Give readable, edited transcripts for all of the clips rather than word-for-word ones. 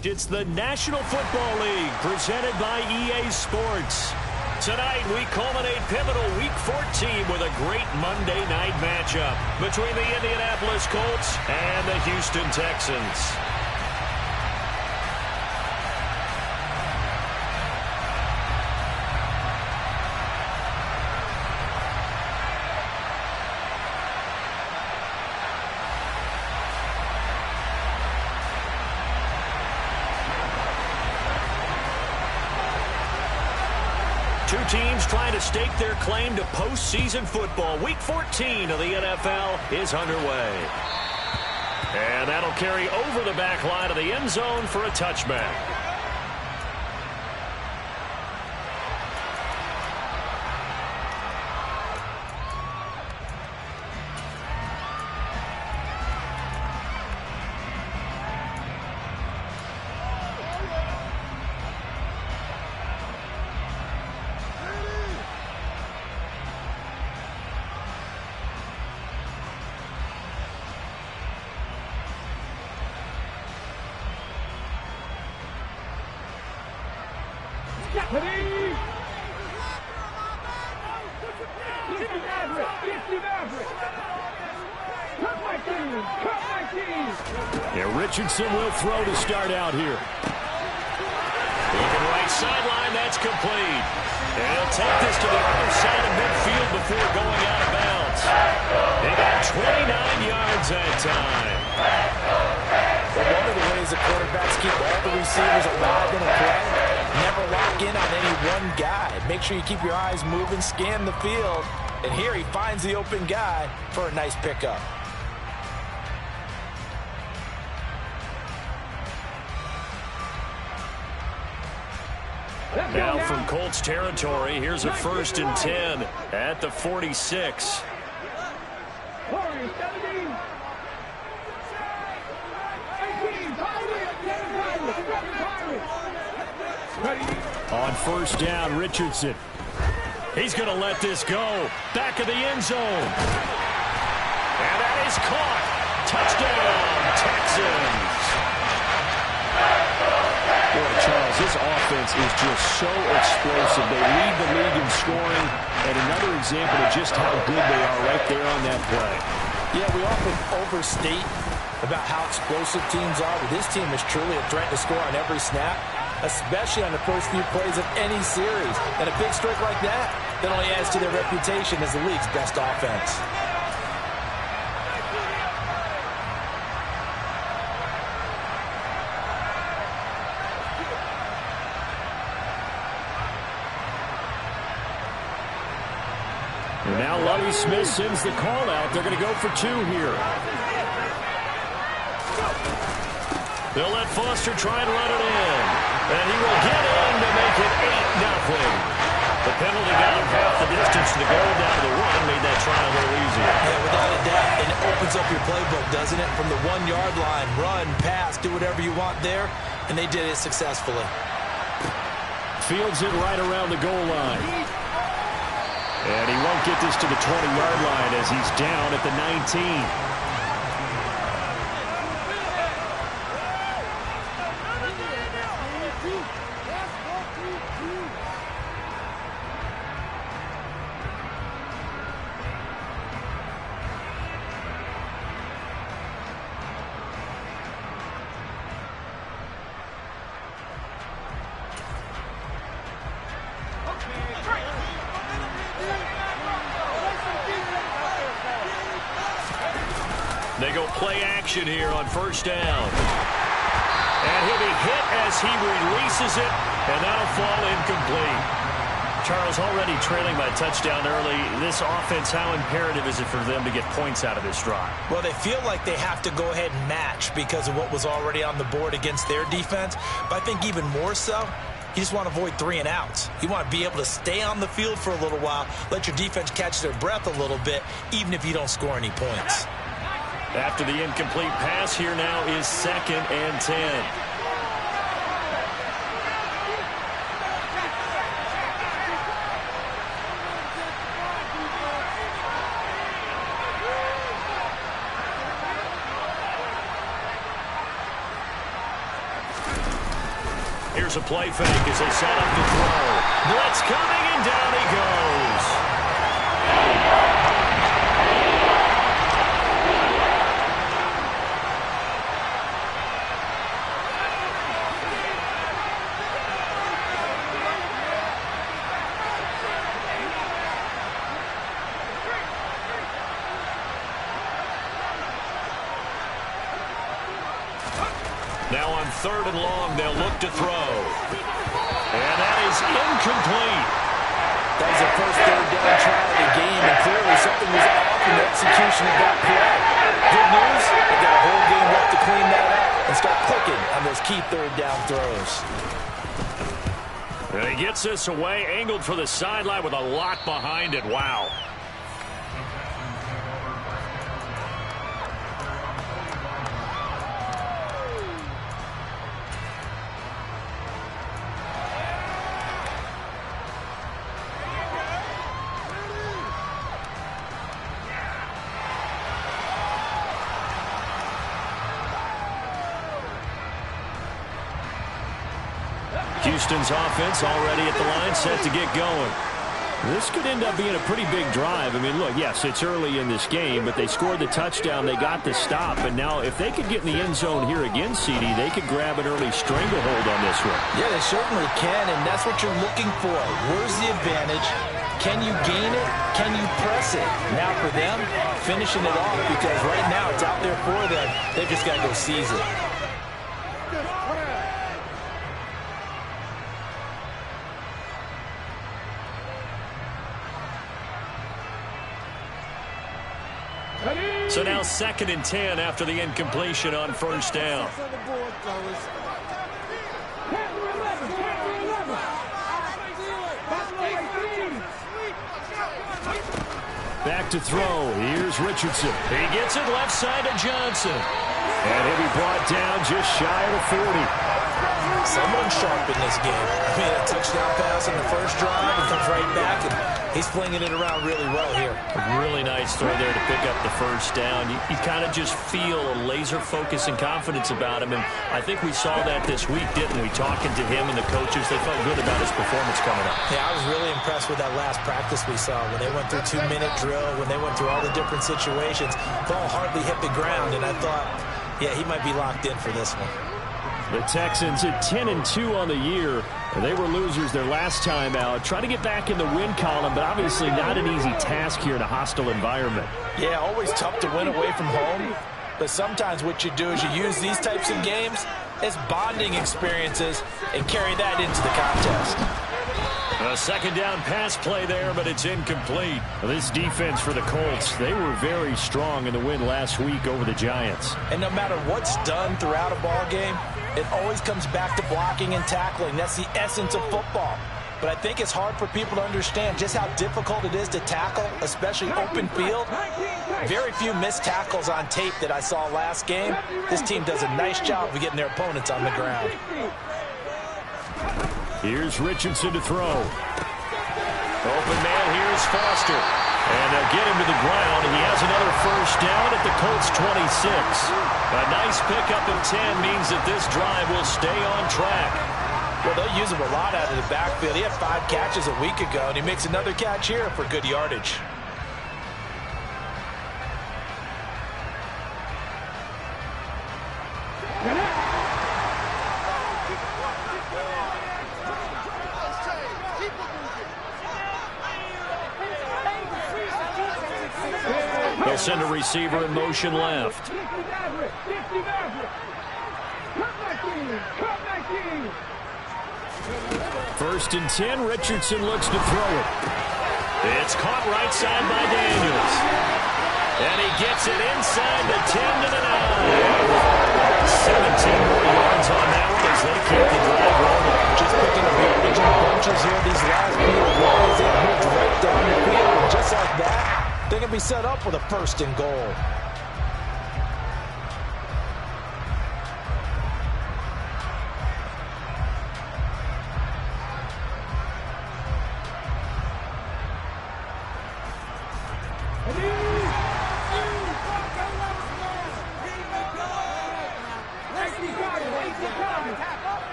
left. It's the National Football League presented by EA Sports. Tonight, we culminate pivotal Week 14 with a great Monday night matchup between the Indianapolis Colts and the Houston Texans. Two teams trying to stake their claim to postseason football. Week 14 of the NFL is underway. And that'll carry over the back line of the end zone for a touchback. Yeah, Richardson will throw to start out here. Looking right sideline, that's complete. And he'll take this to the other side of midfield before going out of bounds. They got 29 yards that time. Well, one of the ways the quarterbacks keep all the receivers alive in a play, never lock in on any one guy. Make sure you keep your eyes moving, scan the field. And here he finds the open guy for a nice pickup. Now from Colts territory, here's a 1st and 10 at the 46. On 1st down, Richardson. He's going to let this go. Back of the end zone. And that is caught. Touchdown, Texans. Boy, Charles, this offense is just so explosive. They lead the league in scoring, and another example of just how good they are right there on that play. Yeah, we often overstate about how explosive teams are, but this team is truly a threat to score on every snap, especially on the first few plays of any series. And a big streak like that only adds to their reputation as the league's best offense. And now Lovie Smith sends the call out. They're going to go for 2 here. They'll let Foster try and run it in. And he will get in to make it 8-0. The penalty down half the distance to the goal down to the 1 made that try a little easier. Yeah, without a doubt. And it opens up your playbook, doesn't it? From the 1-yard line, run, pass, do whatever you want there. And they did it successfully. Fields it right around the goal line. And he won't get this to the 20-yard line as he's down at the 19. They go play action here on 1st down. And he'll be hit as he releases it, and that'll fall incomplete. Charles, already trailing by a touchdown early. This offense, how imperative is it for them to get points out of this drive? Well, they feel like they have to go ahead and match because of what was already on the board against their defense. But I think even more so, you just want to avoid 3 and outs. You want to be able to stay on the field for a little while, let your defense catch their breath a little bit, even if you don't score any points. After the incomplete pass, here now is 2nd and 10. Here's a play fake as they set up the throw. Blitz coming, and down he goes. Now on 3rd and long, they'll look to throw. And that is incomplete. That was the first 3rd down try of the game, and clearly something was off in the execution of that play. Good news, they got a whole game left to clean that up and start clicking on those key 3rd down throws. And he gets this away, angled for the sideline with a lot behind it. Wow. Houston's offense already at the line, set to get going. This could end up being a pretty big drive. I mean, look, yes, it's early in this game, but they scored the touchdown. They got the stop. And now if they could get in the end zone here again, CD, they could grab an early stranglehold on this one. Yeah, they certainly can, and that's what you're looking for. Where's the advantage? Can you gain it? Can you press it? Now for them, finishing it off, because right now it's out there for them. They've just got to go seize it. So now 2nd and 10 after the incompletion on 1st down. Back to throw. Here's Richardson. He gets it left side to Johnson. And he'll be brought down just shy of the 40. Someone sharp in this game. I mean, a touchdown pass in the first drive and comes right back, and he's flinging it around really well here. A really nice throw there to pick up the 1st down. You kind of just feel a laser focus and confidence about him, and I think we saw that this week, didn't we? Talking to him and the coaches, they felt good about his performance coming up. Yeah, I was really impressed with that last practice we saw when they went through 2-minute drill, when they went through all the different situations. Ball hardly hit the ground, and I thought, yeah, he might be locked in for this one. The Texans at 10-2 on the year. They were losers their last time out. Try to get back in the win column, but obviously not an easy task here in a hostile environment. Yeah, always tough to win away from home. But sometimes what you do is you use these types of games as bonding experiences and carry that into the contest. A 2nd down pass play there, but it's incomplete. This defense for the Colts, they were very strong in the win last week over the Giants. And no matter what's done throughout a ball game, it always comes back to blocking and tackling. That's the essence of football. But I think it's hard for people to understand just how difficult it is to tackle, especially open field. Very few missed tackles on tape that I saw last game. This team does a nice job of getting their opponents on the ground. Here's Richardson to throw. Open man, here's Foster. And they'll get him to the ground. He has another 1st down at the Colts 26. A nice pickup of 10 means that this drive will stay on track. Well, they'll use him a lot out of the backfield. He had 5 catches a week ago, and he makes another catch here for good yardage. They'll send a receiver in motion left. 1st and 10, Richardson looks to throw it. It's caught right side by Daniels. And he gets it inside the 10 to the 9. 17 more yards on that one as they keep the drive rolling. Just picking up yardage in bunches here these last few plays. They moved right down the field, and just like that, they're going to be set up with a 1st and goal.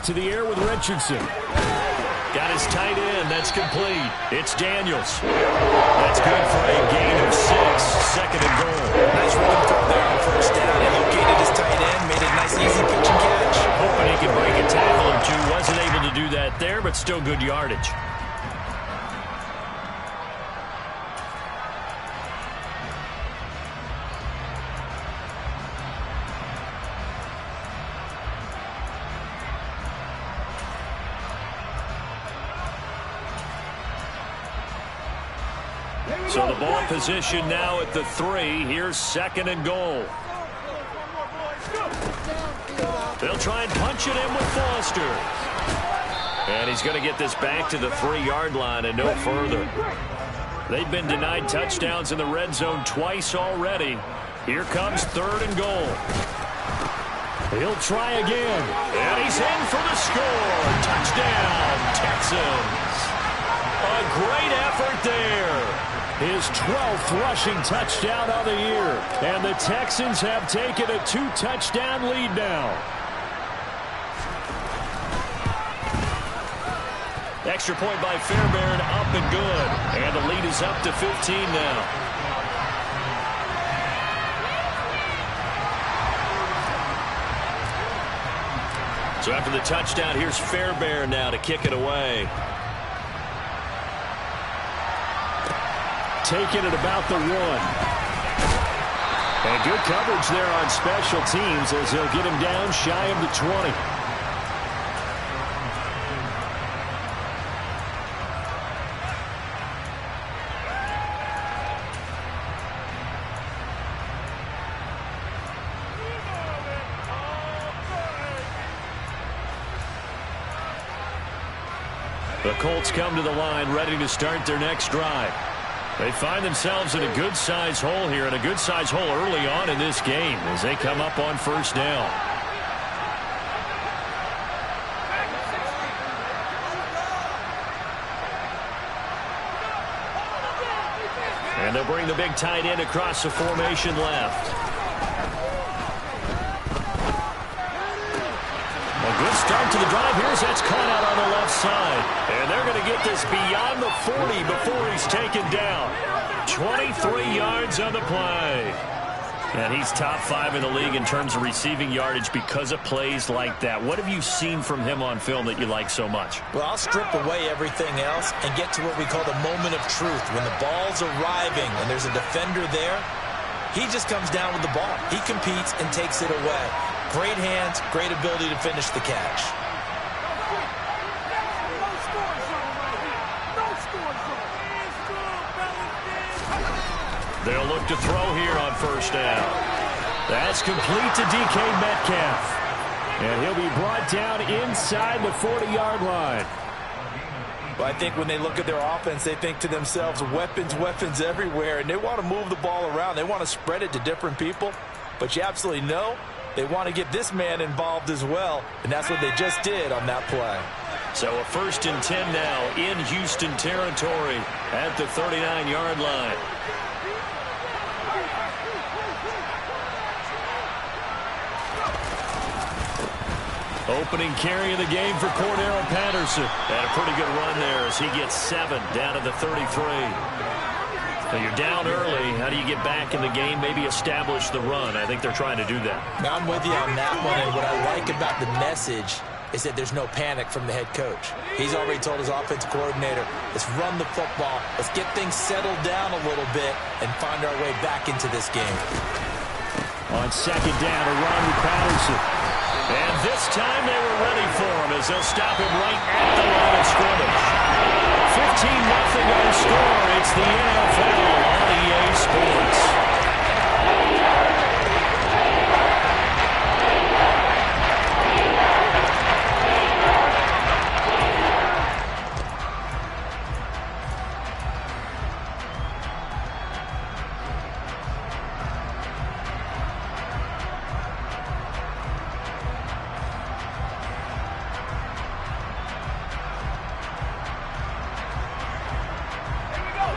to the air with Richardson. Got his tight end. That's complete. It's Daniels. That's good for a gain of 6. Second and goal. Nice rhythm throw there on first down. He located his tight end, made a nice easy pitch and catch. Hoping he can break a tackle or two. Wasn't able to do that there, but still good yardage. So the ball position now at the 3. Here's second and goal. They'll try and punch it in with Foster. And he's going to get this back to the 3-yard line and no further. They've been denied touchdowns in the red zone twice already. Here comes third and goal. He'll try again. And he's in for the score. Touchdown, Texans. A great effort there. His 12th rushing touchdown of the year. And the Texans have taken a 2-touchdown lead now. Extra point by Fairbairn, up and good. And the lead is up to 15 now. So after the touchdown, here's Fairbairn now to kick it away. Taking it about the 1. And good coverage there on special teams as he'll get him down shy of the 20. The Colts come to the line ready to start their next drive. They find themselves in a good-sized hole here, and a good-sized hole early on in this game as they come up on first down. And they'll bring the big tight end across the formation left. A good start to the drive. Here's that's caught out on the left side. And they're going to get this beyond the 40 before he's taken down. 23 yards on the play. And he's top 5 in the league in terms of receiving yardage because of plays like that. What have you seen from him on film that you like so much? Well, I'll strip away everything else and get to what we call the moment of truth. When the ball's arriving and there's a defender there, he just comes down with the ball. He competes and takes it away. Great hands, great ability to finish the catch. They'll look to throw here on first down. That's complete to DK Metcalf. And he'll be brought down inside the 40-yard line. Well, I think when they look at their offense, they think to themselves, weapons, weapons everywhere, and they want to move the ball around. They want to spread it to different people. But you absolutely know they want to get this man involved as well, and that's what they just did on that play. So a 1st and 10 now in Houston territory at the 39-yard line. Opening carry of the game for Cordero Patterson. And a pretty good run there as he gets 7 down to the 33. So you're down early. How do you get back in the game? Maybe establish the run. I think they're trying to do that. Now, I'm with you on that one, and what I like about the message is that there's no panic from the head coach. He's already told his offensive coordinator, let's run the football, let's get things settled down a little bit and find our way back into this game. On second down, a run with Patterson. And this time they were ready for him as they'll stop him right at the line of scrimmage. 15-0 our score. It's the NFL on EA Sports.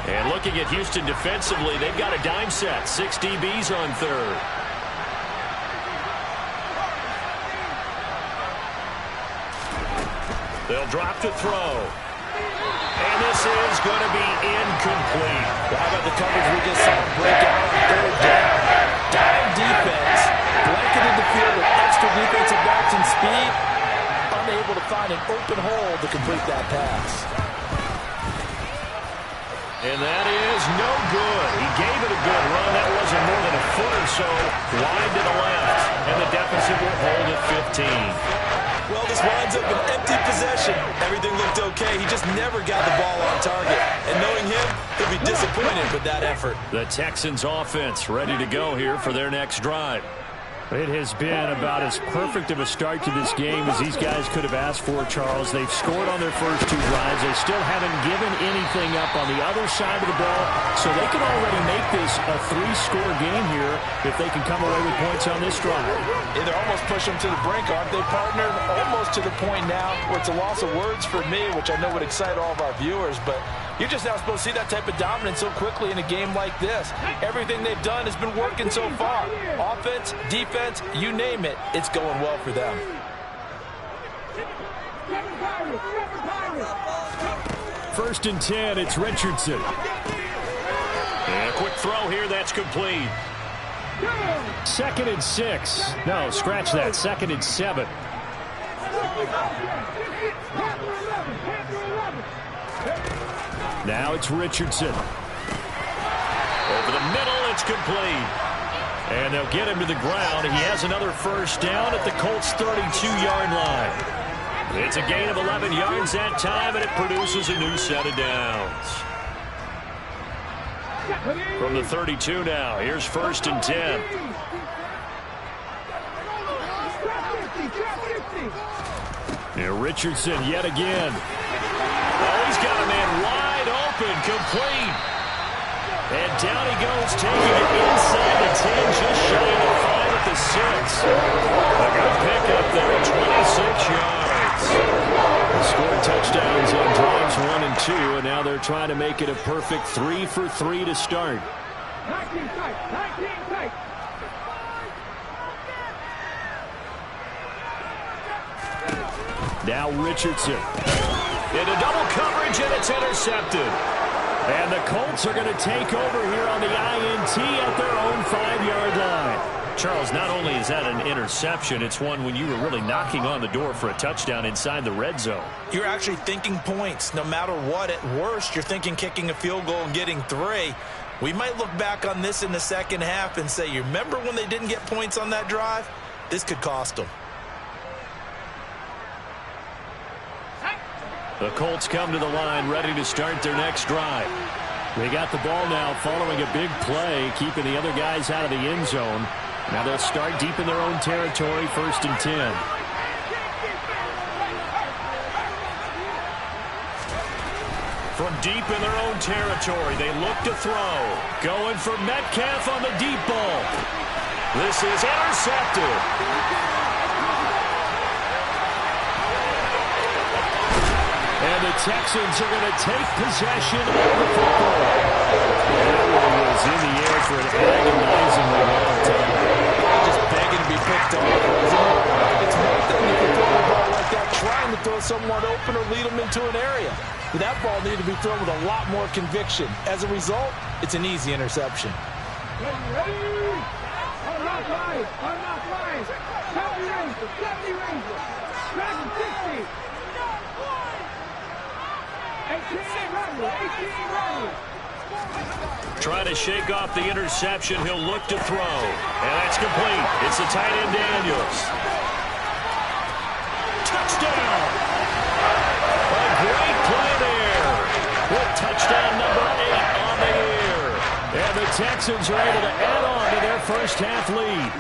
And looking at Houston defensively, they've got a dime set. 6 DBs on third. They'll drop to throw. And this is going to be incomplete. How about the coverage we just saw break out on third down? Dime defense, blanketed the field with extra defensive backs and speed, unable to find an open hole to complete that pass. And that is no good. He gave it a good run. That wasn't more than a foot or so wide to the left. And the deficit will hold at 15. Well, this winds up an empty possession. Everything looked okay. He just never got the ball on target. And knowing him, he'll be disappointed with that effort. The Texans offense ready to go here for their next drive. It has been about as perfect of a start to this game as these guys could have asked for, Charles. They've scored on their first two drives. They still haven't given anything up on the other side of the ball, so they can already make this a 3-score game here if they can come away with points on this drive. Yeah, they're almost pushing them to the brink, aren't they, partner? Almost to the point now where it's a loss of words for me, which I know would excite all of our viewers, but you're just now supposed to see that type of dominance so quickly in a game like this. Everything they've done has been working so far. Offense, defense, you name it, it's going well for them. First and 10, it's Richardson. And a quick throw here, that's complete. 2nd and 6. No, scratch that. 2nd and 7. Now it's Richardson. Over the middle, it's complete. And they'll get him to the ground. He has another first down at the Colts' 32-yard line. It's a gain of 11 yards that time, and it produces a new set of downs. From the 32 now, here's 1st and 10. Now Richardson yet again. Oh, he's got a man wide open, complete. And down he goes, taking it inside the 10, just shy of the 5 at the 6. A good pickup there, 26 yards. They scored touchdowns on drives 1 and 2, and now they're trying to make it a perfect 3 for 3 to start. Now Richardson. Into double coverage, and it's intercepted. And the Colts are going to take over here on the INT at their own 5-yard line. Charles, not only is that an interception, it's one when you were really knocking on the door for a touchdown inside the red zone. You're actually thinking points. No matter what, at worst, you're thinking kicking a field goal and getting 3. We might look back on this in the second half and say, you remember when they didn't get points on that drive? This could cost them. The Colts come to the line ready to start their next drive. They got the ball now following a big play, keeping the other guys out of the end zone. Now they'll start deep in their own territory, 1st and 10. From deep in their own territory, they look to throw. Going for Metcalf on the deep ball. This is intercepted. And the Texans are going to take possession of the football. That one was in the air for an agonizingly long time. Just begging to be picked off. It's one thing if you throw a ball like that, trying to throw someone open or lead them into an area. But that ball needed to be thrown with a lot more conviction. As a result, it's an easy interception. Trying to shake off the interception. He'll look to throw. And that's complete. It's the tight end Daniels. Touchdown! A great play there. With touchdown number 8 on the year. And the Texans are able to add on to their first half lead.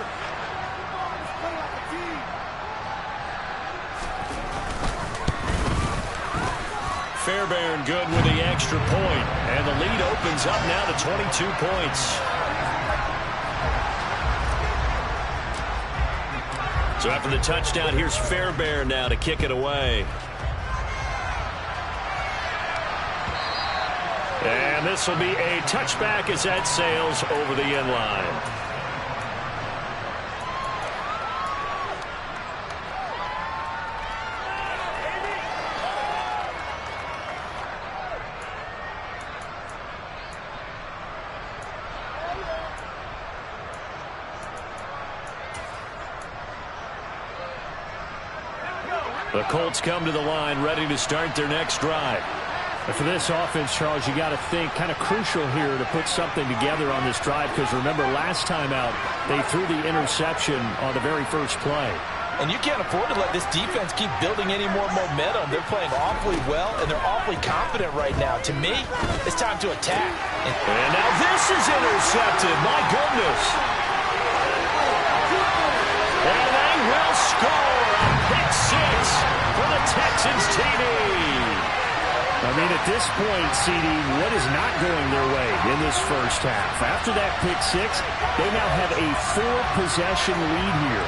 Fairbairn good with the extra point. And the lead opens up now to 22 points. So after the touchdown, here's Fairbairn now to kick it away. And this will be a touchback as that sails over the end line. The Colts come to the line ready to start their next drive. And for this offense, Charles, you got to think kind of crucial here to put something together on this drive, because remember last time out they threw the interception on the very first play. And you can't afford to let this defense keep building any more momentum. They're playing awfully well, and they're awfully confident right now. To me, it's time to attack. And now this is intercepted. My goodness. And they will score a pick six for the Texans TD. I mean, at this point, CD, what is not going their way in this first half? After that pick six, they now have a 4-possession lead here.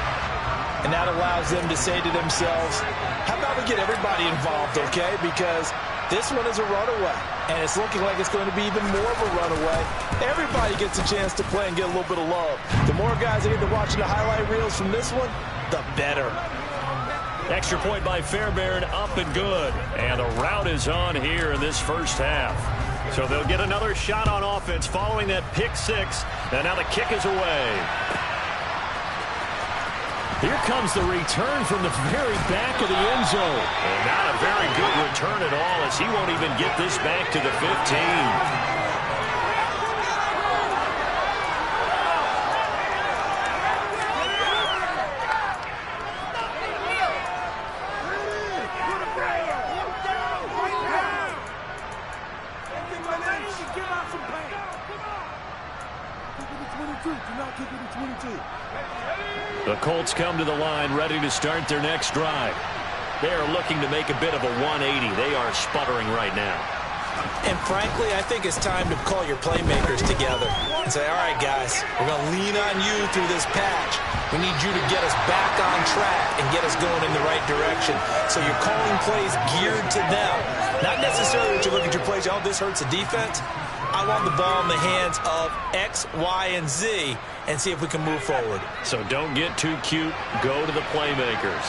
And that allows them to say to themselves, how about we get everybody involved, okay? Because this one is a runaway, and it's looking like it's going to be even more of a runaway. Everybody gets a chance to play and get a little bit of love. The more guys that get to watching the highlight reels from this one, the better. Extra point by Fairbairn, up and good. And the route is on here in this first half. So they'll get another shot on offense following that pick six. And now the kick is away. Here comes the return from the very back of the end zone. And not a very good return at all, as he won't even get this back to the 15. The Colts come to the line ready to start their next drive. They are looking to make a bit of a 180. They are sputtering right now. And frankly, I think it's time to call your playmakers together and say, all right, guys, we're going to lean on you through this patch. We need you to get us back on track and get us going in the right direction. So you're calling plays geared to them. Not necessarily that you look at your plays, oh, this hurts the defense. I want the ball in the hands of X, Y, and Z and see if we can move forward. So don't get too cute. Go to the playmakers.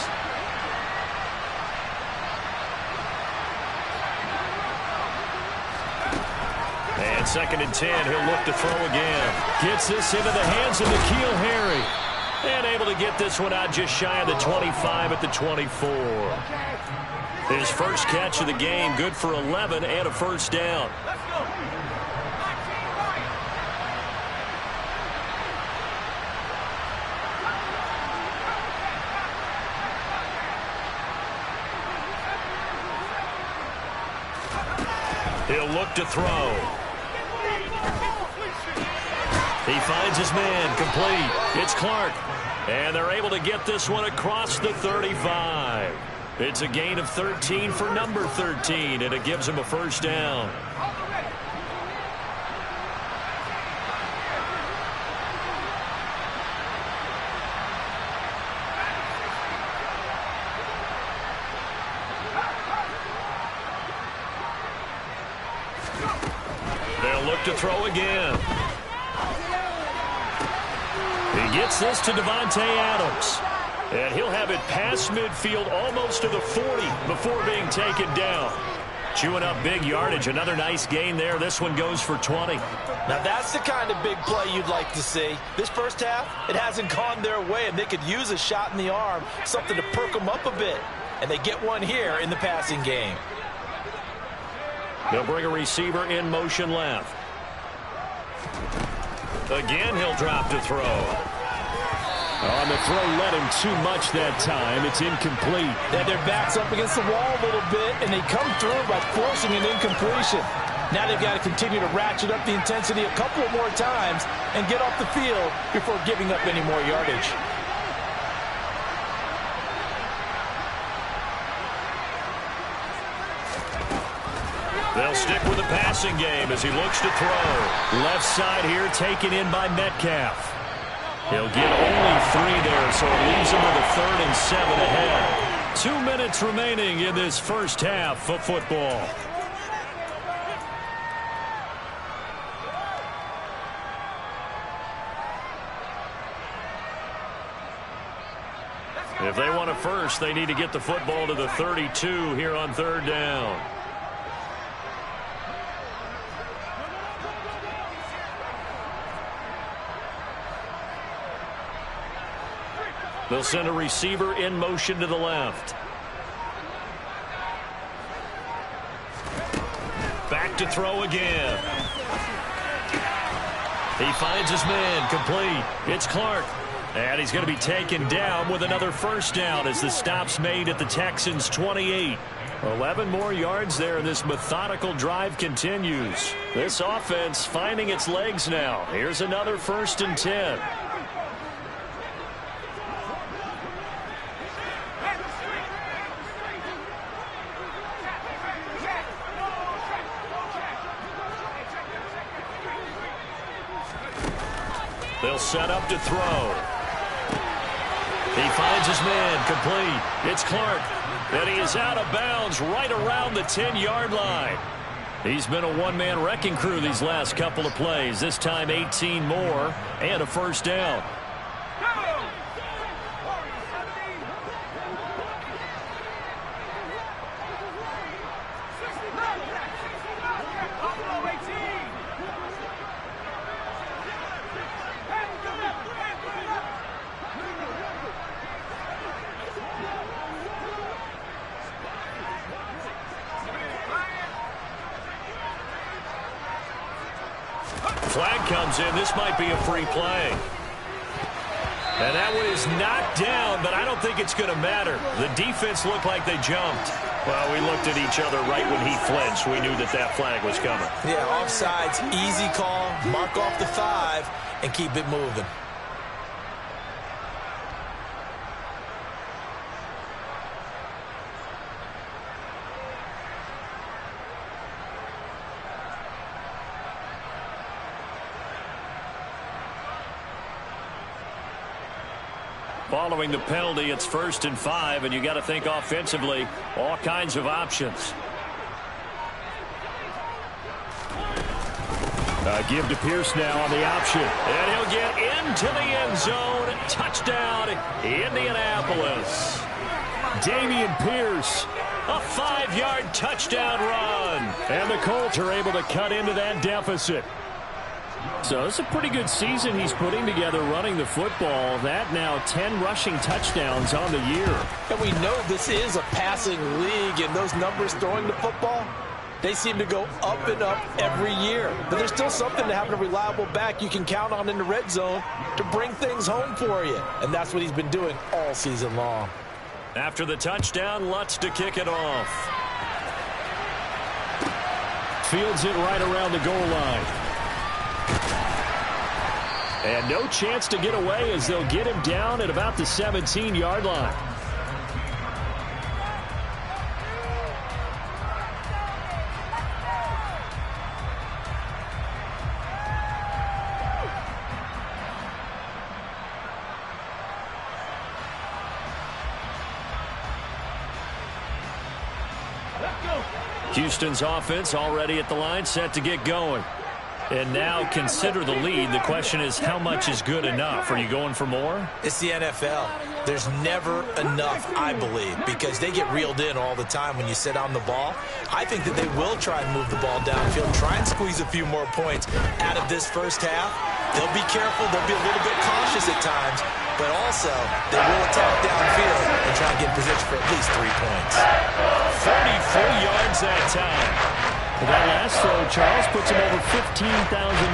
And 2nd and 10. He'll look to throw again. Gets this into the hands of N'Keal Harry. And able to get this one out just shy of the 25 at the 24. His first catch of the game, good for 11 and a first down. He'll look to throw. He finds his man, complete. It's Clark. And they're able to get this one across the 35. It's a gain of 13 for number 13, and it gives him a first down. They'll look to throw again. He gets this to Devontae Adams. And he'll have it past midfield almost to the 40 before being taken down. Chewing up big yardage. Another nice gain there. This one goes for 20. Now that's the kind of big play you'd like to see. This first half, it hasn't gone their way, and they could use a shot in the arm, something to perk them up a bit. And they get one here in the passing game. They'll bring a receiver in motion left. Again, he'll drop to throw. Oh, and the throw led him too much that time. It's incomplete. Then their back's up against the wall a little bit, and they come through by forcing an incompletion. Now they've got to continue to ratchet up the intensity a couple more times and get off the field before giving up any more yardage. They'll stick with the passing game as he looks to throw. Left side here taken in by Metcalf. He'll get only 3 there, so it leaves him with a 3rd and 7 ahead. 2 minutes remaining in this first half of football. If they want a first, they need to get the football to the 32 here on 3rd down. They'll send a receiver in motion to the left. to throw again. He finds his man, complete. It's Clark. And he's going to be taken down with another first down as the stop's made at the Texans' 28. 11 more yards there, and this methodical drive continues. This offense finding its legs now. Here's another 1st and 10. They'll set up to throw. He finds his man, complete. It's Clark. And he is out of bounds right around the 10-yard line. He's been a one-man wrecking crew these last couple of plays. This time 18 more and a first down. Flag comes in. This might be a free play. And that one is knocked down, but I don't think it's going to matter. The defense looked like they jumped. Well, we looked at each other right when he flinched. We knew that that flag was coming. Yeah, offsides, easy call. Mark off the 5 and keep it moving. Following the penalty, it's 1st and 5, and you got to think offensively, all kinds of options. Give to Pierce now on the option. And he'll get into the end zone. Touchdown, Indianapolis. Dameon Pierce. A 5-yard touchdown run. And the Colts are able to cut into that deficit. So it's a pretty good season he's putting together running the football. That now 10 rushing touchdowns on the year. And we know this is a passing league, and those numbers throwing the football, they seem to go up and up every year. But there's still something to having a reliable back you can count on in the red zone to bring things home for you. And that's what he's been doing all season long. After the touchdown, Lutz to kick it off. Fields it right around the goal line. And no chance to get away as they'll get him down at about the 17-yard line. Houston's offense already at the line, set to get going. And now consider the lead. The question is, how much is good enough? Are you going for more? It's the NFL. There's never enough, I believe, because they get reeled in all the time when you sit on the ball. I think that they will try and move the ball downfield, try and squeeze a few more points out of this first half. They'll be careful. They'll be a little bit cautious at times, but also they will attack downfield and try and get in position for at least 3 points. 44 yards that time. That last throw, Charles, puts him over 15,000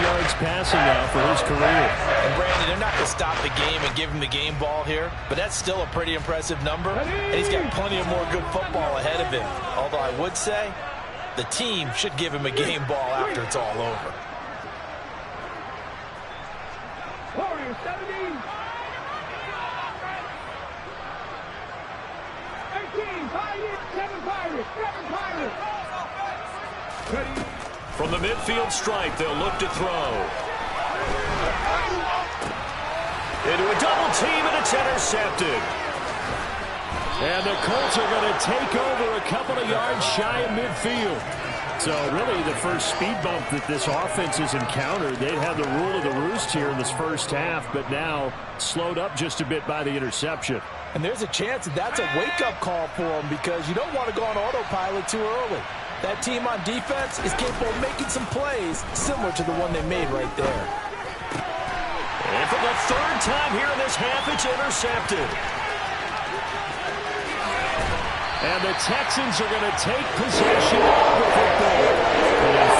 yards passing now for his career. And, Brandon, they're not going to stop the game and give him the game ball here, but that's still a pretty impressive number, and he's got plenty of more good football ahead of him. Although I would say the team should give him a game ball after it's all over. Warriors, 17. 18, Pirates, 7 Pirates, 7 Pirates. From the midfield stripe, they'll look to throw. Into a double team, and it's intercepted. And the Colts are going to take over a couple of yards shy of midfield. So really the first speed bump that this offense has encountered. They'd had the rule of the roost here in this first half, but now slowed up just a bit by the interception. And there's a chance that that's a wake-up call for them, because you don't want to go on autopilot too early. That team on defense is capable of making some plays similar to the one they made right there. And for the 3rd time here in this half, it's intercepted. And the Texans are going to take possession of the football. And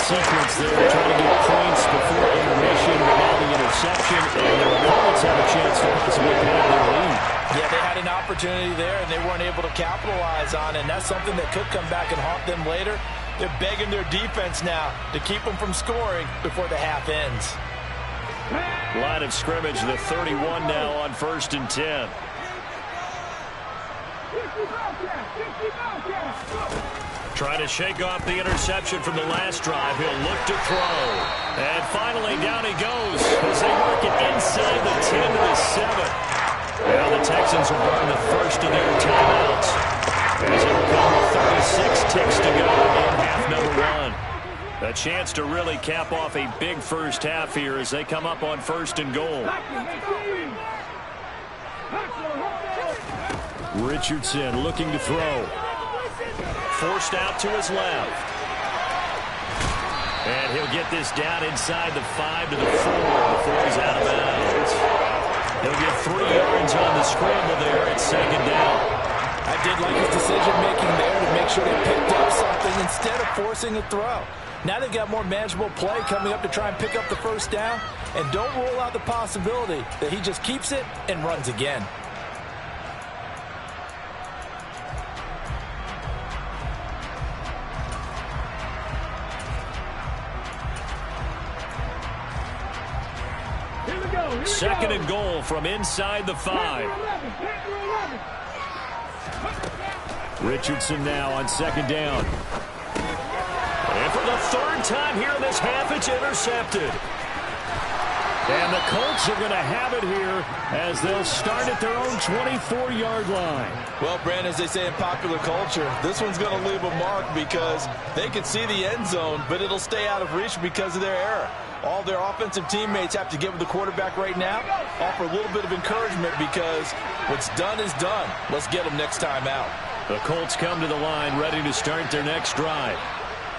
sequence there, trying to get points before intermission, but now the interception, and their opponents have a chance to possibly pad their lead. Yeah, they had an opportunity there, and they weren't able to capitalize on it, and that's something that could come back and haunt them later. They're begging their defense now to keep them from scoring before the half ends. Line of scrimmage, the 31 now on 1st and 10. Trying to shake off the interception from the last drive. He'll look to throw. And finally, down he goes as they work it inside the 10 to the 7. Now the Texans will burn the first of their timeouts as it will come with 36 ticks to go in half number 1. A chance to really cap off a big first half here as they come up on 1st and goal. Richardson looking to throw. Forced out to his left. And he'll get this down inside the 5 to the 4 before he's out of bounds. He'll get 3 yards on the scramble there at 2nd down. I did like his decision-making there to make sure they picked up something instead of forcing a throw. Now they've got more manageable play coming up to try and pick up the first down. And don't rule out the possibility that he just keeps it and runs again. Second and goal from inside the 5. Richardson now on 2nd down. And for the 3rd time here in this half, it's intercepted. And the Colts are going to have it here as they'll start at their own 24-yard line. Well, Brandon, as they say in popular culture, this one's going to leave a mark because they can see the end zone, but it'll stay out of reach because of their error. All their offensive teammates have to give the quarterback right now, offer a little bit of encouragement because what's done is done. Let's get them next time out. The Colts come to the line ready to start their next drive.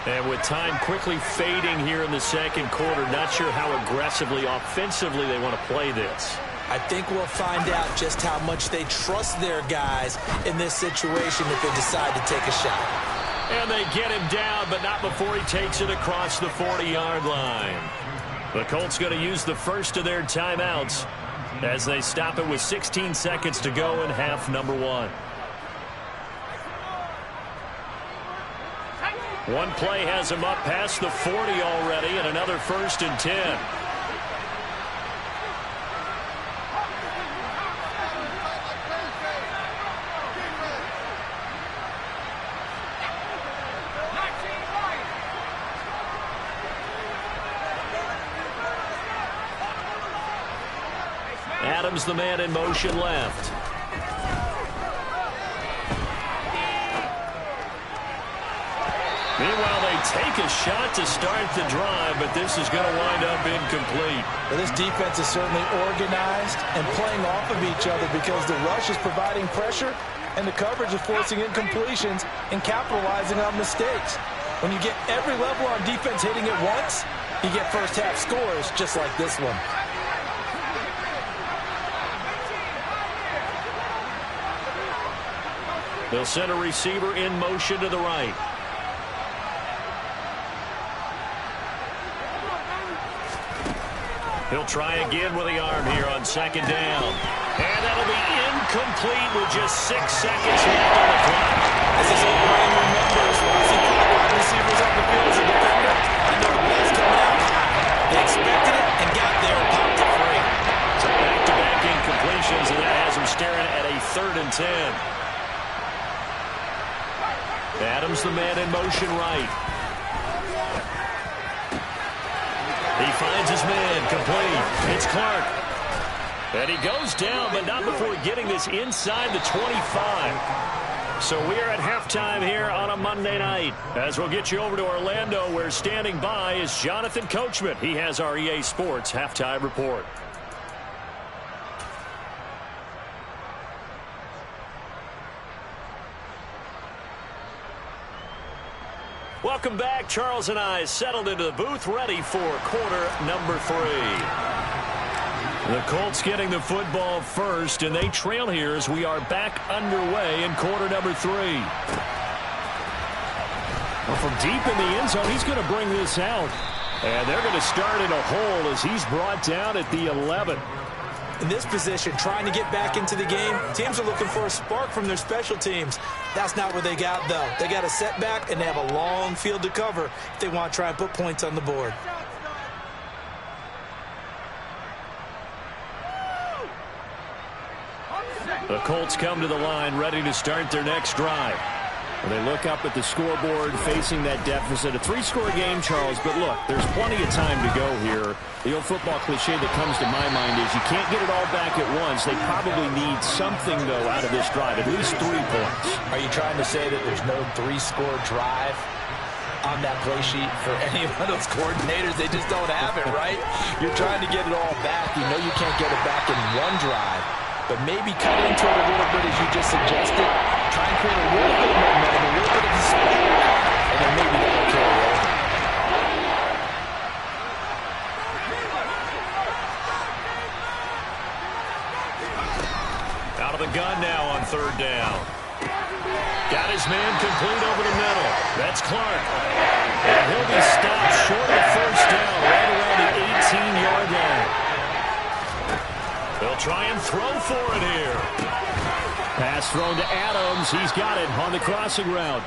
And with time quickly fading here in the 2nd quarter, not sure how aggressively, offensively they want to play this. I think we'll find out just how much they trust their guys in this situation if they decide to take a shot. And they get him down, but not before he takes it across the 40-yard line. The Colts going to use the first of their timeouts as they stop it with 16 seconds to go in half number 1. One play has him up past the 40 already, and another 1st and 10. Adams, the man in motion left. Meanwhile, they take a shot to start the drive, but this is going to wind up incomplete. Well, this defense is certainly organized and playing off of each other because the rush is providing pressure and the coverage is forcing incompletions and capitalizing on mistakes. When you get every level on defense hitting it once, you get first half scores just like this one. They'll send a receiver in motion to the right. He'll try again with the arm here on 2nd down. And that'll be incomplete with just 6 seconds left on the clock. This is what Brian remembers. Once he put wide receivers up the field as a defender, I know the ball's coming out. They expected it and got there and popped it free. So back-to-back incompletions, and that has him staring at a 3rd and 10. Adams, the man in motion right. He finds his man, complete. It's Clark. And he goes down, but not before getting this inside the 25. So we are at halftime here on a Monday night. As we'll get you over to Orlando, where standing by is Jonathan Coachman. He has our EA Sports halftime report. Welcome back. Charles and I settled into the booth, ready for quarter number 3. The Colts getting the football first, and they trail here as we are back underway in quarter number 3. Well, from deep in the end zone, he's going to bring this out. And they're going to start in a hole as he's brought down at the 11. In this position, trying to get back into the game, teams are looking for a spark from their special teams. That's not what they got, though. They got a setback, and they have a long field to cover if they want to try and put points on the board. The Colts come to the line, ready to start their next drive. They look up at the scoreboard, facing that deficit. A 3-score game, Charles, but look, there's plenty of time to go here. The old football cliche that comes to my mind is you can't get it all back at once. They probably need something, though, out of this drive, at least 3 points. Are you trying to say that there's no 3-score drive on that play sheet for any of those coordinators? They just don't have it, right? You're trying to get it all back. You know you can't get it back in one drive, but maybe cut into it a little bit, as you just suggested. Try and create a little bit of momentum, a little bit of a spark, and then maybe that'll carry over. Out of the gun now on 3rd down. Got his man complete over the middle. That's Clark. And he'll be stopped short of 1st down, right around the 18-yard line. They'll try and throw for it here. Pass thrown to Adams. He's got it on the crossing route.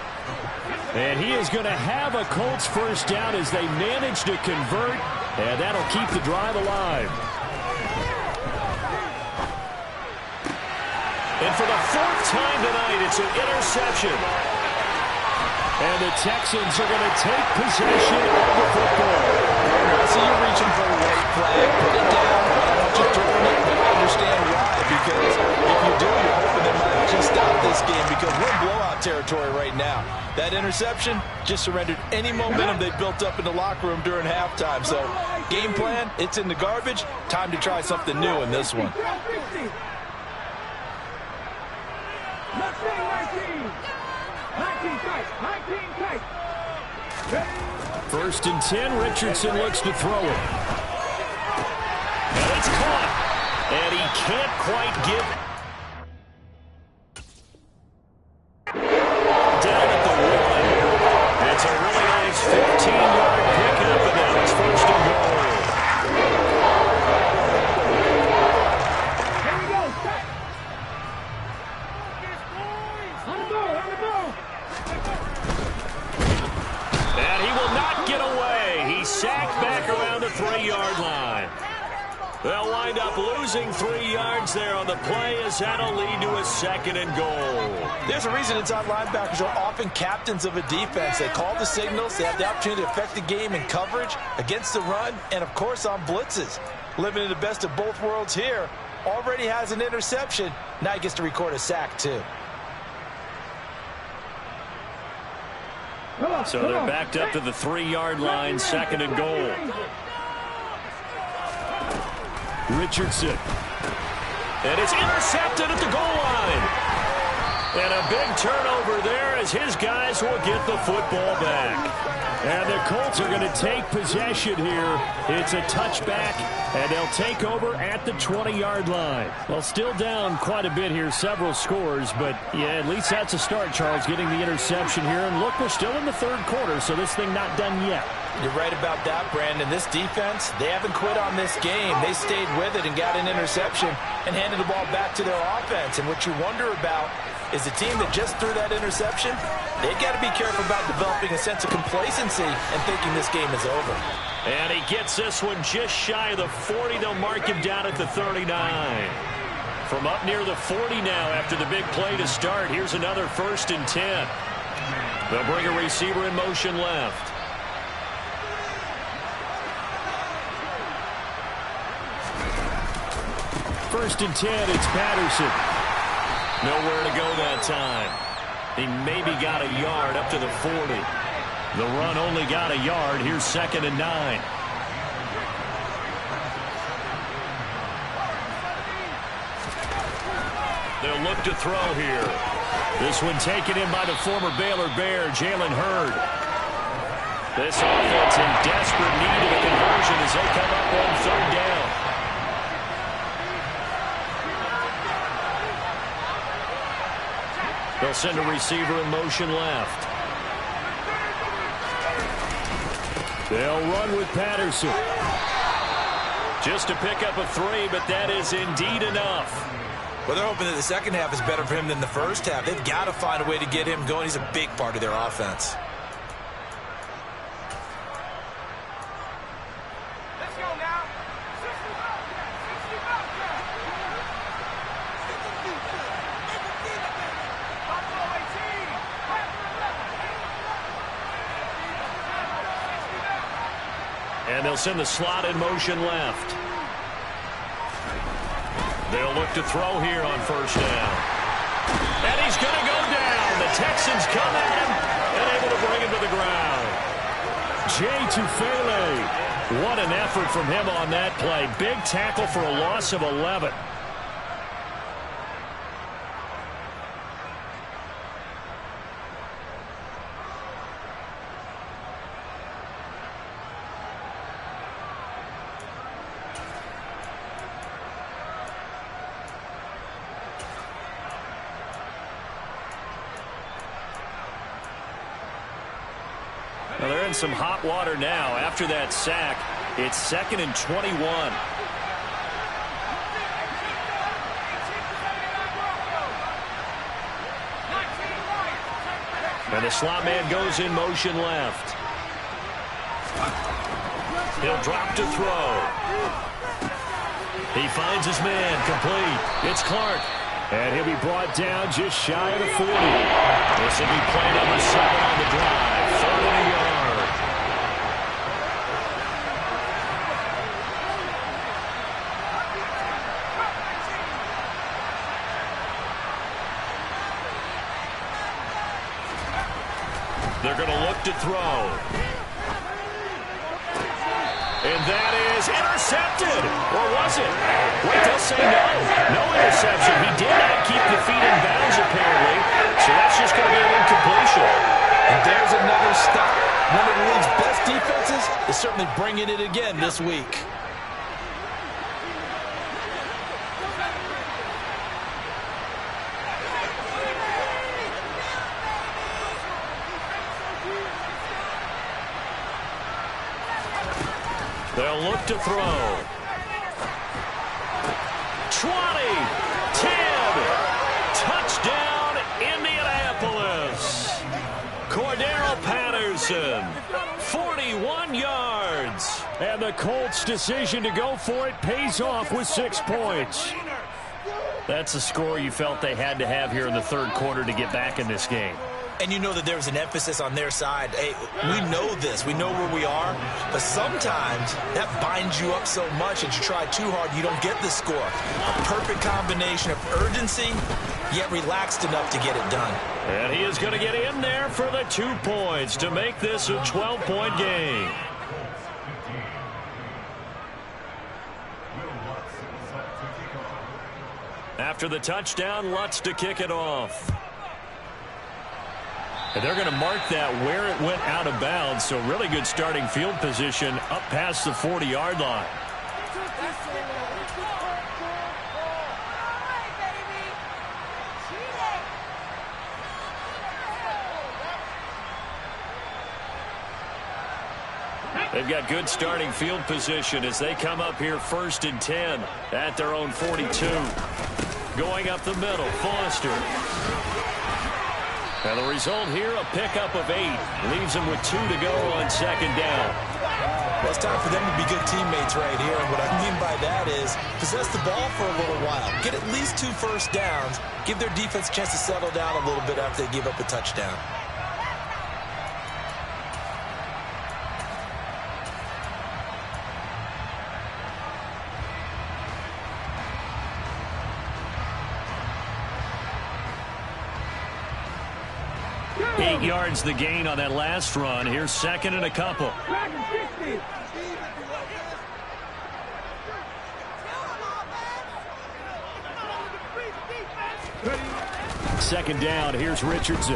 And he is going to have a Colts 1st down as they manage to convert. And that'll keep the drive alive. And for the 4th time tonight, it's an interception. And the Texans are going to take possession of the football. I see you reaching for a white flag. Put it down. I don't want you throwing it, but I understand why. Because if you do, you're hoping they might actually stop this game, because we're in blowout territory right now. That interception just surrendered any momentum they built up in the locker room during halftime. So game plan, it's in the garbage. Time to try something new in this one. 1st and 10, Richardson looks to throw it. And it's caught. And he can't quite get down at the 1. It's a really nice 15-yard pickup, and now it's 1st and goal. Here we go, set. On the ball, on the ball. And he will not get away. He's sacked back around the 3-yard line. They'll wind up losing 3 yards there on the play, as that'll lead to a 2nd and goal. There's a reason inside linebackers are often captains of a defense. They call the signals. They have the opportunity to affect the game in coverage, against the run, and, of course, on blitzes. Living in the best of both worlds here. Already has an interception. Now he gets to record a sack, too. So they're backed up to the 3-yard line, 2nd and goal. Richardson. And it's intercepted at the goal line. And a big turnover there, as his guys will get the football back. And the Colts are going to take possession here. It's a touchback, and they'll take over at the 20-yard line. Well, still down quite a bit here, several scores, but yeah, at least that's a start, Charles, getting the interception here. And look, we're still in the 3rd quarter, so this thing not done yet. You're right about that, Brandon. This defense, they haven't quit on this game. They stayed with it and got an interception and handed the ball back to their offense. And what you wonder about is the team that just threw that interception, they've got to be careful about developing a sense of complacency and thinking this game is over. And he gets this one just shy of the 40. They'll mark him down at the 39. From up near the 40 now after the big play to start. Here's another 1st and 10. They'll bring a receiver in motion left. First and 10, it's Patterson. Nowhere to go that time. He maybe got a yard up to the 40. The run only got a yard. Here's 2nd and 9. They'll look to throw here. This one taken in by the former Baylor Bear, Jalen Hurd. This offense in desperate need of a conversion as they come up on 3rd down. They'll send a receiver in motion left. They'll run with Patterson. Just to pick up a 3, but that is indeed enough. Well, they're hoping that the second half is better for him than the first half. They've got to find a way to get him going. He's a big part of their offense. Let's go now. And they'll send the slot in motion left. They'll look to throw here on first down. And he's going to go down. The Texans come at him and able to bring him to the ground. Jay Tufele. What an effort from him on that play. Big tackle for a loss of 11. Well, they're in some hot water now. After that sack, it's 2nd and 21. And the slot man goes in motion left. He'll drop to throw. He finds his man, complete. It's Clark. And he'll be brought down just shy of the 40. This will be play number 7 on the drive. 3rd and a yard. They're going to look to throw. And that is intercepted. Or was it? Wait, they'll say no. No interception. He did not keep the feet in bounds, apparently. So that's just going to be an incompletion. And there's another stop. One of the league's best defenses is certainly bringing it again this week. They'll look to throw. 20, 10, touchdown, Indianapolis. Cordero Patterson, 41 yards. And the Colts' decision to go for it pays off with 6 points. That's a score you felt they had to have here in the 3rd quarter to get back in this game. And you know that there's an emphasis on their side. Hey, we know this. We know where we are. But sometimes that binds you up so much that you try too hard, you don't get the score. A perfect combination of urgency, yet relaxed enough to get it done. And he is going to get in there for the 2 points to make this a 12-point game. After the touchdown, Lutz to kick it off. And they're going to mark that where it went out of bounds, so really good starting field position up past the 40-yard line. They've got good starting field position as they come up here 1st and 10 at their own 42. Going up the middle, Foster. And the result here, a pickup of 8. Leaves them with 2 to go on 2nd down. Well, it's time for them to be good teammates right here. And what I mean by that is possess the ball for a little while. Get at least 2 first downs. Give their defense a chance to settle down a little bit after they give up a touchdown. Eight yards the gain on that last run. Here's 2nd and a couple. 2nd down. Here's Richardson.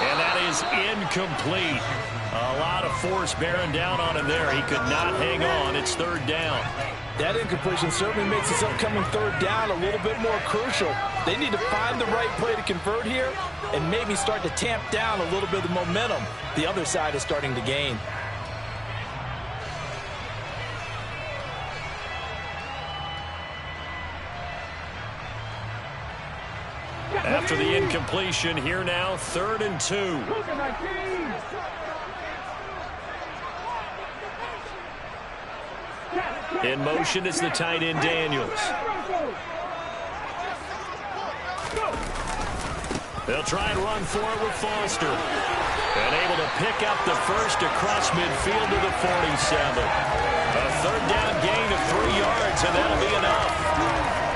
And that is is incomplete. A lot of force bearing down on him there. He could not hang on. It's third down. That incompletion certainly makes this upcoming third down a little bit more crucial. They need to find the right play to convert here and maybe start to tamp down a little bit of the momentum the other side is starting to gain. After the incompletion, here now, 3rd and 2. In motion is the tight end, Daniels. They'll try and run for it with Foster. And able to pick up the first across midfield to the 47. A third down gain of 3 yards, and that'll be enough.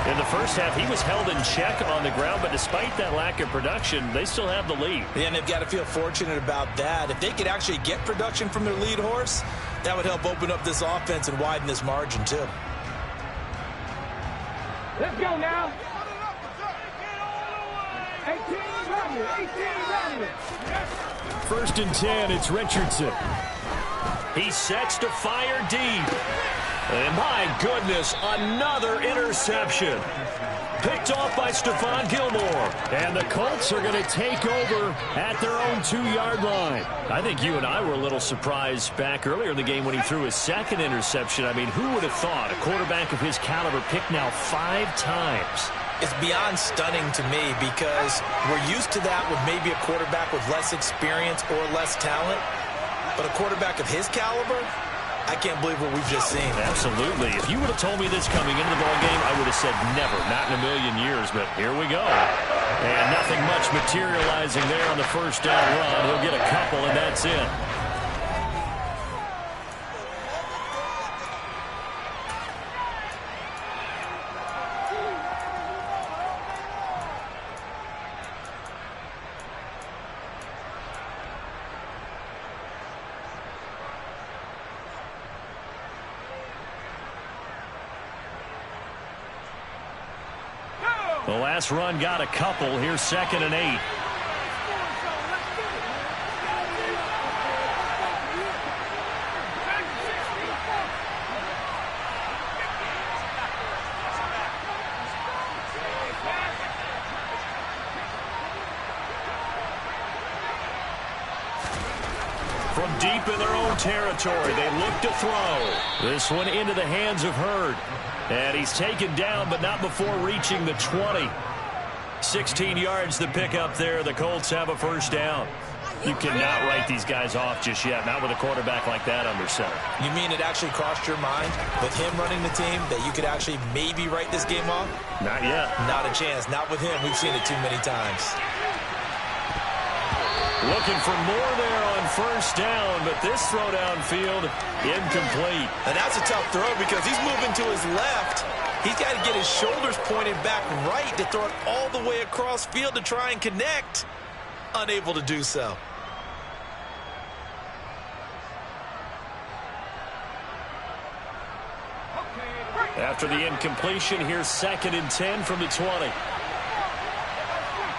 In the first half, he was held in check on the ground, but despite that lack of production, they still have the lead. Yeah, and they've got to feel fortunate about that. If they could actually get production from their lead horse, that would help open up this offense and widen this margin, too. Let's go now. 18 running. 1st and 10, it's Richardson. He sets to fire deep. And my goodness, another interception. Picked off by Stephon Gilmore. And the Colts are going to take over at their own 2-yard line. I think you and I were a little surprised back earlier in the game when he threw his 2nd interception. I mean, who would have thought a quarterback of his caliber picked now 5 times? It's beyond stunning to me because we're used to that with maybe a quarterback with less experience or less talent. But a quarterback of his caliber, I can't believe what we've just seen. Absolutely. If you would have told me this coming into the ballgame, I would have said never, not in a million years. But here we go. And nothing much materializing there on the first down run. He'll get a couple, and that's it. The last run got a couple. Here's 2nd and 8. From deep in their own territory, they look to throw. This one into the hands of Hurd. And he's taken down, but not before reaching the 20. 16 yards to pick up there. The Colts have a first down. You cannot write these guys off just yet, not with a quarterback like that under center. You mean it actually crossed your mind with him running the team that you could actually maybe write this game off? Not yet. Not a chance. Not with him. We've seen it too many times. Looking for more there on first down, but this throw downfield incomplete. And that's a tough throw because he's moving to his left. He's got to get his shoulders pointed back right to throw it all the way across field to try and connect. Unable to do so. After the incompletion, here's 2nd and 10 from the 20.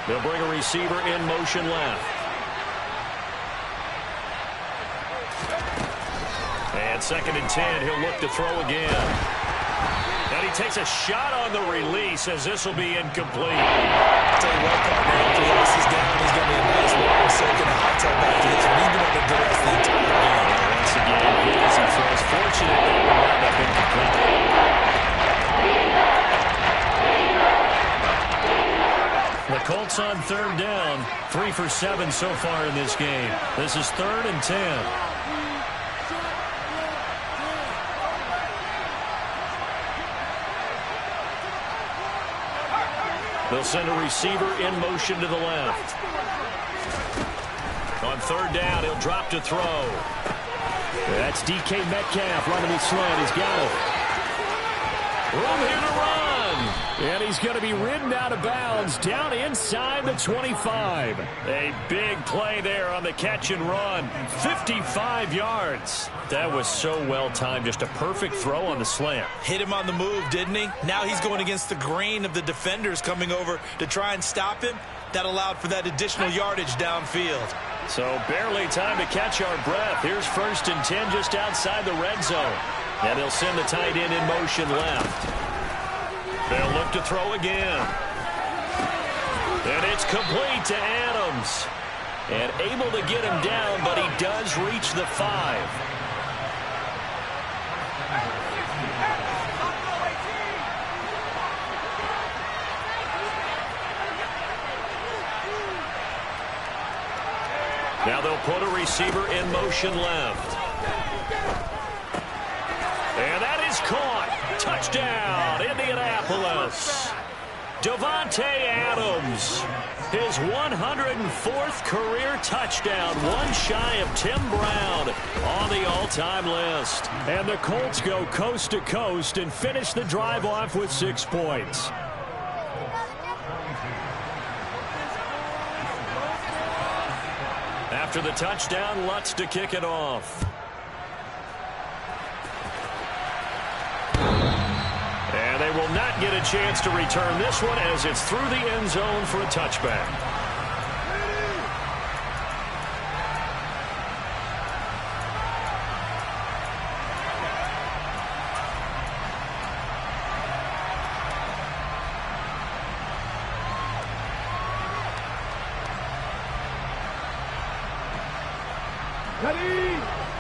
They'll bring a receiver in motion left. And 2nd and 10, he'll look to throw again. And he takes a shot on the release as this will be incomplete. I'll tell you what, partner, after the loss is down, he's going to be a nice long second and hot tub after this. And he's been able to direct the entire game. Once again, as he throws, fortunate that will wind up incomplete. The Colts on 3rd down, 3 for 7 so far in this game. This is 3rd and 10. They'll send a receiver in motion to the left. On 3rd down, he'll drop to throw. That's DK Metcalf running his slant. He's got it. Room here to run. And he's going to be ridden out of bounds down inside the 25. A big play there on the catch and run. 55 yards. That was so well timed. Just a perfect throw on the slant. Hit him on the move, didn't he? Now he's going against the grain of the defenders coming over to try and stop him. That allowed for that additional yardage downfield. So barely time to catch our breath. Here's 1st and 10 just outside the red zone. And they'll send the tight end in motion left. They'll look to throw again. And it's complete to Adams. And able to get him down, but he does reach the 5. Now they'll put a receiver in motion left. And that is caught. Touchdown, Indianapolis. Davante Adams, his 104th career touchdown, one shy of Tim Brown on the all-time list. And the Colts go coast to coast and finish the drive off with 6 points. After the touchdown, Lutz to kick it off. And they will not get a chance to return this one as it's through the end zone for a touchback.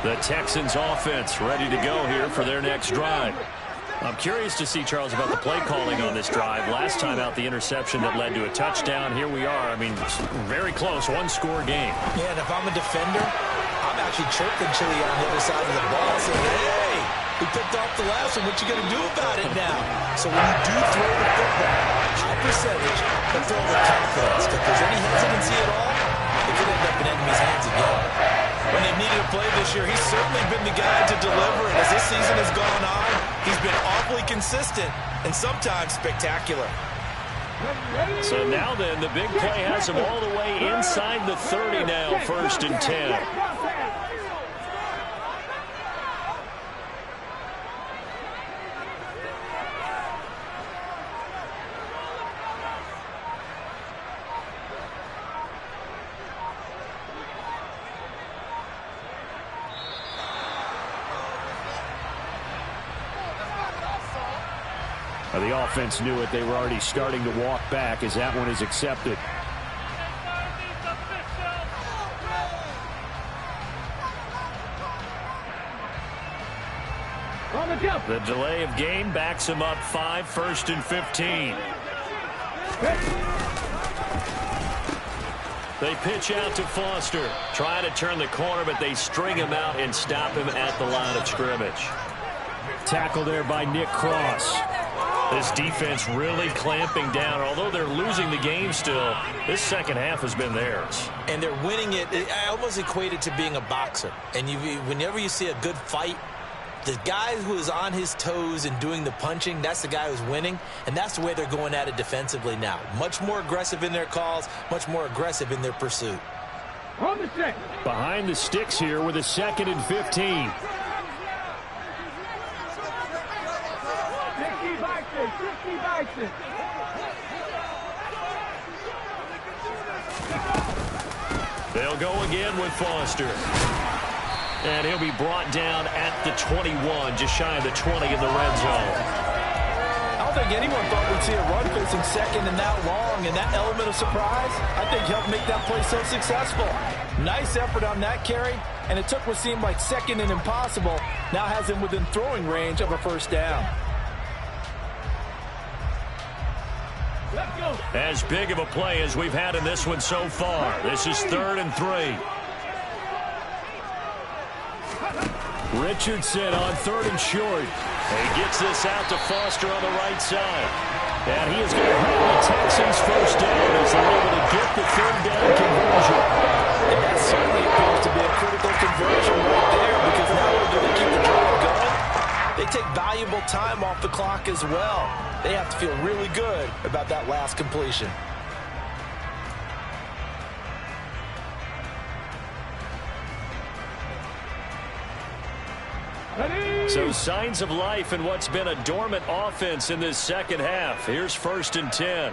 The Texans offense ready to go here for their next drive. I'm curious to see, Charles, about the play calling on this drive. Last time out, the interception that led to a touchdown. Here we are. I mean, very close, one-score game. Yeah, and if I'm a defender, I'm actually chirping Chili on the other side of the ball saying, hey, we picked off the last one. What you going to do about it now? So when you do throw the football, high percentage, but throw with confidence. If there's any hesitancy at all, it could end up in enemy's hands again. When they've needed a play this year, he's certainly been the guy to deliver. And as this season has gone on, he's been awfully consistent and sometimes spectacular. So now then, the big play has him all the way inside the 30 now, 1st and 10. The offense knew it. They were already starting to walk back as that one is accepted. The delay of game backs him up 5, 1st and 15. They pitch out to Foster. Try to turn the corner, but they string him out and stop him at the line of scrimmage. Tackle there by Nick Cross. This defense really clamping down. Although they're losing the game still, this second half has been theirs. And they're winning it. I almost equate it to being a boxer. And whenever you see a good fight, the guy who is on his toes and doing the punching, that's the guy who's winning. And that's the way they're going at it defensively now. Much more aggressive in their calls, much more aggressive in their pursuit. Behind the sticks here with a 2nd and 15. They'll go again with Foster. And he'll be brought down at the 21, just shy of the 20 in the red zone. I don't think anyone thought we'd see a run facing second and that long, and that element of surprise, I think, helped make that play so successful. Nice effort on that carry, and it took what seemed like second and impossible, now has him within throwing range of a 1st down. As big of a play as we've had in this one so far. This is 3rd and 3. Richardson on 3rd and short. He gets this out to Foster on the right side. And he is going to have the Texans 1st down as they're able to get the 3rd down conversion. And that certainly appears to be a critical conversion right there, because not only do they keep the drive going, they take valuable time off the clock as well. They have to feel really good about that last completion. So signs of life in what's been a dormant offense in this second half. Here's 1st and 10.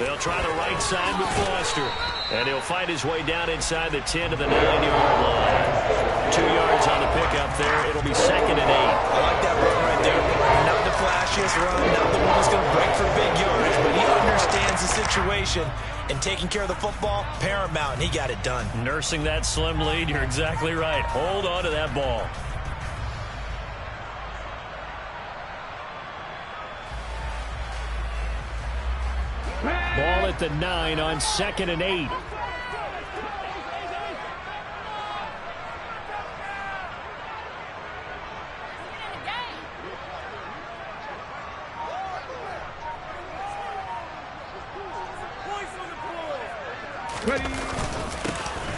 They'll try the right side with Foster. And he'll fight his way down inside the 10 to the 9-yard line. 2 yards on the pickup there. It'll be 2nd and 8. I like that run right there. Not the flashiest run, not the one that's going to break for big yards, but he understands the situation, and taking care of the football, paramount, and he got it done. Nursing that slim lead, you're exactly right. Hold on to that ball. Ball at the 9 on 2nd and 8.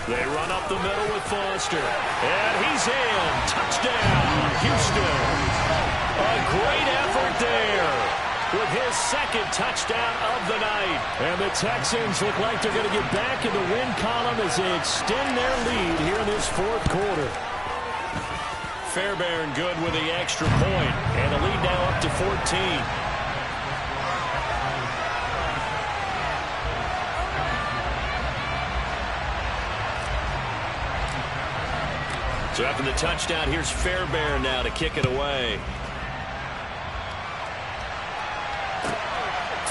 They run up the middle with Foster. And he's in. Touchdown, Houston. A great effort there with his 2nd touchdown of the night. And the Texans look like they're going to get back in the win column as they extend their lead here in this 4th quarter. Fairbairn good with the extra point. And the lead now up to 14. So after the touchdown, here's Fairbairn now to kick it away.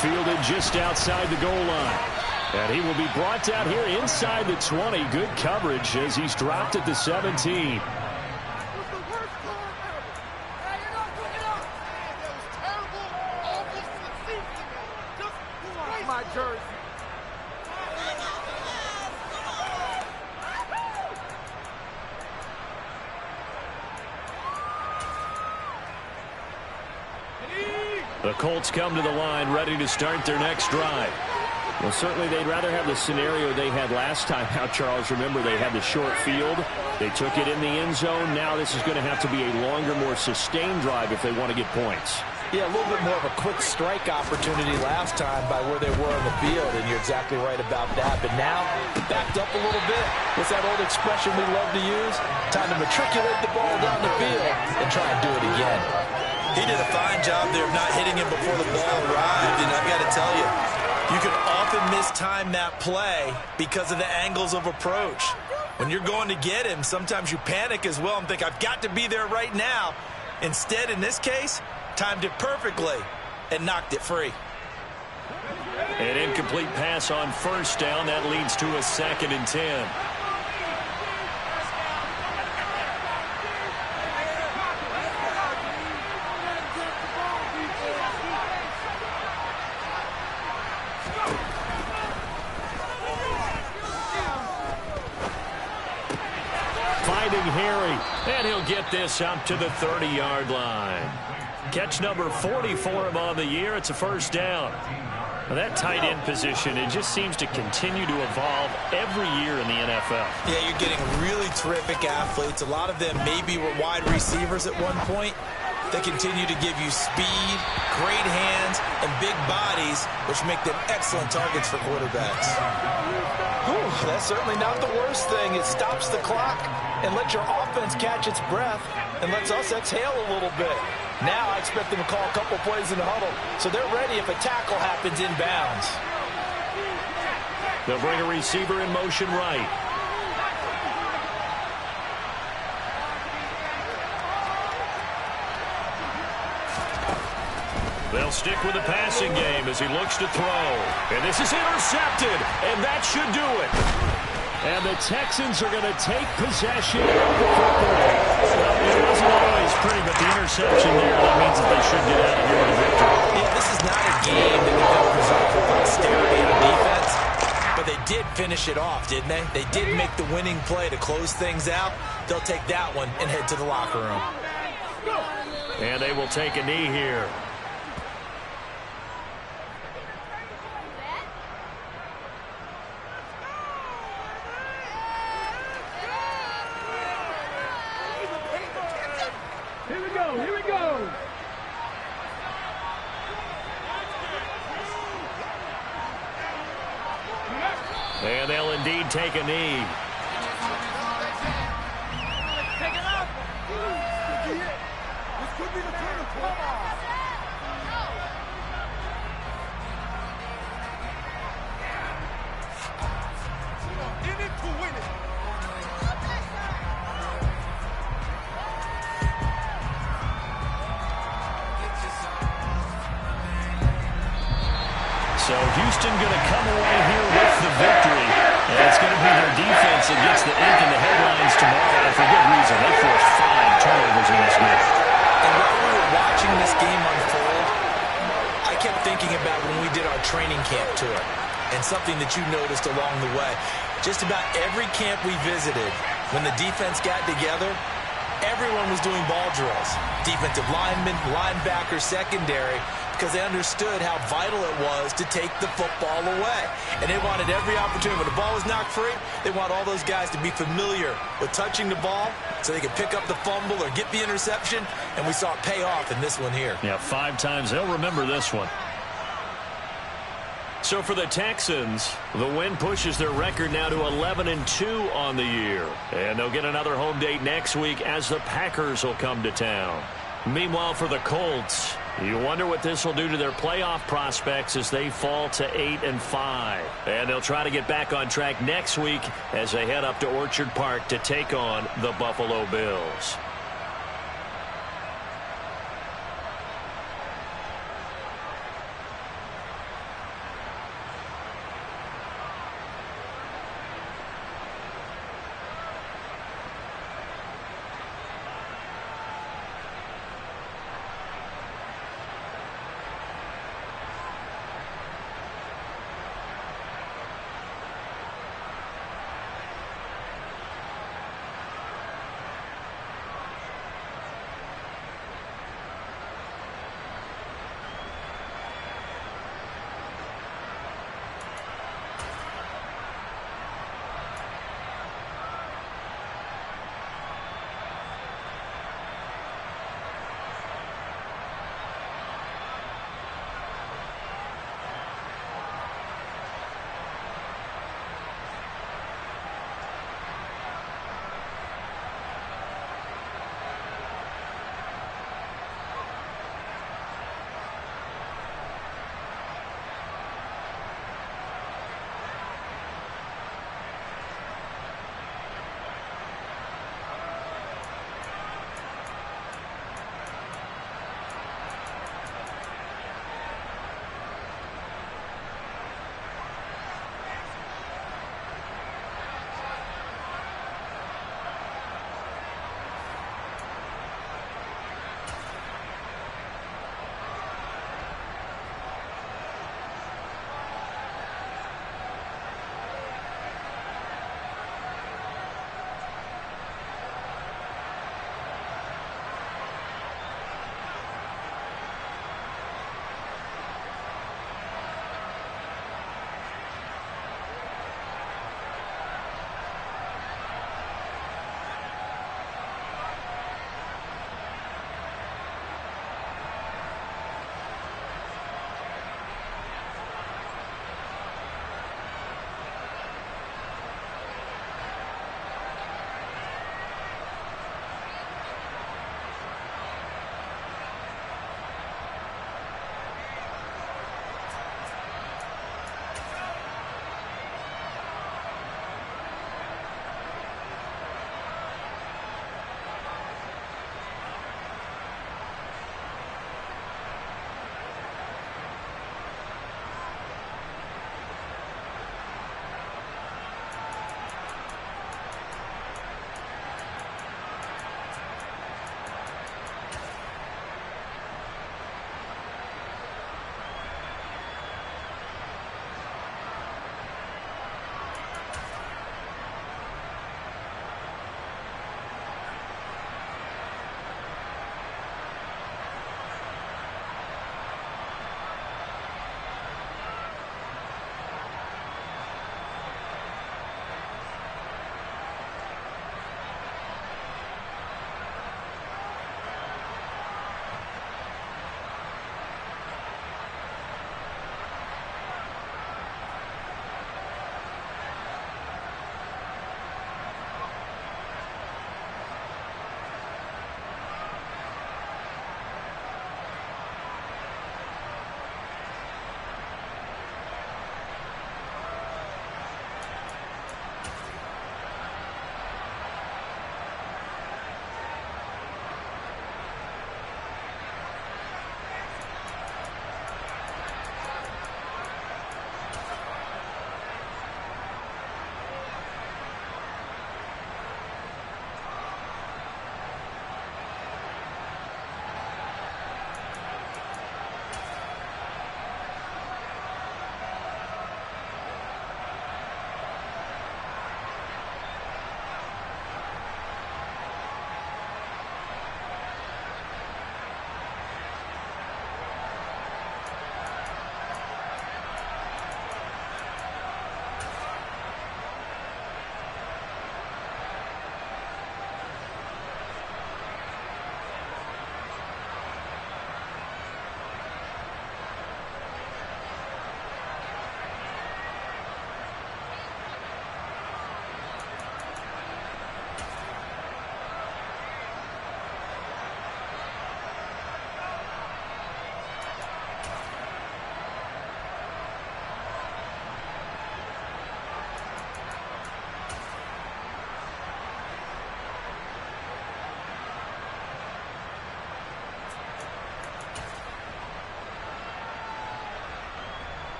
Fielded just outside the goal line. And he will be brought down here inside the 20. Good coverage as he's dropped at the 17. My jersey. The Colts come to the line ready to start their next drive. Well, certainly they'd rather have the scenario they had last time out, Charles. Remember, they had the short field. They took it in the end zone. Now this is going to have to be a longer, more sustained drive if they want to get points. Yeah, a little bit more of a quick strike opportunity last time by where they were on the field, and you're exactly right about that. But now, backed up a little bit. What's that old expression we love to use? Time to matriculate the ball down the field and try and do it again. He did a fine job there of not hitting him before the ball arrived, and I've got to tell you, you can often mistime that play because of the angles of approach. When you're going to get him, sometimes you panic as well and think, I've got to be there right now. Instead, in this case, timed it perfectly and knocked it free. An incomplete pass on 1st down. That leads to a 2nd and 10. Harry, and he'll get this up to the 30-yard line. Catch number 40 for him on the year. It's a 1st down. Now that tight end position, it just seems to continue to evolve every year in the NFL. Yeah, you're getting really terrific athletes. A lot of them maybe were wide receivers at one point. They continue to give you speed, great hands, and big bodies, which make them excellent targets for quarterbacks. Whew, that's certainly not the worst thing. It stops the clock and lets your offense catch its breath and lets us exhale a little bit. Now I expect them to call a couple plays in the huddle, so they're ready if a tackle happens inbounds. They'll bring a receiver in motion right. They'll stick with the passing game as he looks to throw. And this is intercepted, and that should do it. And the Texans are going to take possession of the football. It wasn't always pretty, but the interception there, that means that they should get out of here with a victory. Yeah, this is not a game that they're going to preserve for posterity on defense, but they did finish it off, didn't they? They did make the winning play to close things out. They'll take that one and head to the locker room. And they will take a knee here. Here we go. And they'll indeed take a knee. Take it up. This could be the turning point. So Houston going to come away here with the victory. And it's going to be their defense that gets the ink in the headlines tomorrow, and for good reason. They forced 5 turnovers in this game. And while we were watching this game unfold, I kept thinking about when we did our training camp tour and something that you noticed along the way. Just about every camp we visited, when the defense got together, everyone was doing ball drills. Defensive linemen, linebackers, secondary, because they understood how vital it was to take the football away. And they wanted every opportunity. When the ball was knocked free, they want all those guys to be familiar with touching the ball so they could pick up the fumble or get the interception. And we saw it pay off in this one here. Yeah, 5 times. They'll remember this one. So for the Texans, the win pushes their record now to 11-2 on the year. And they'll get another home date next week as the Packers will come to town. Meanwhile, for the Colts, you wonder what this will do to their playoff prospects as they fall to 8-5. And they'll try to get back on track next week as they head up to Orchard Park to take on the Buffalo Bills.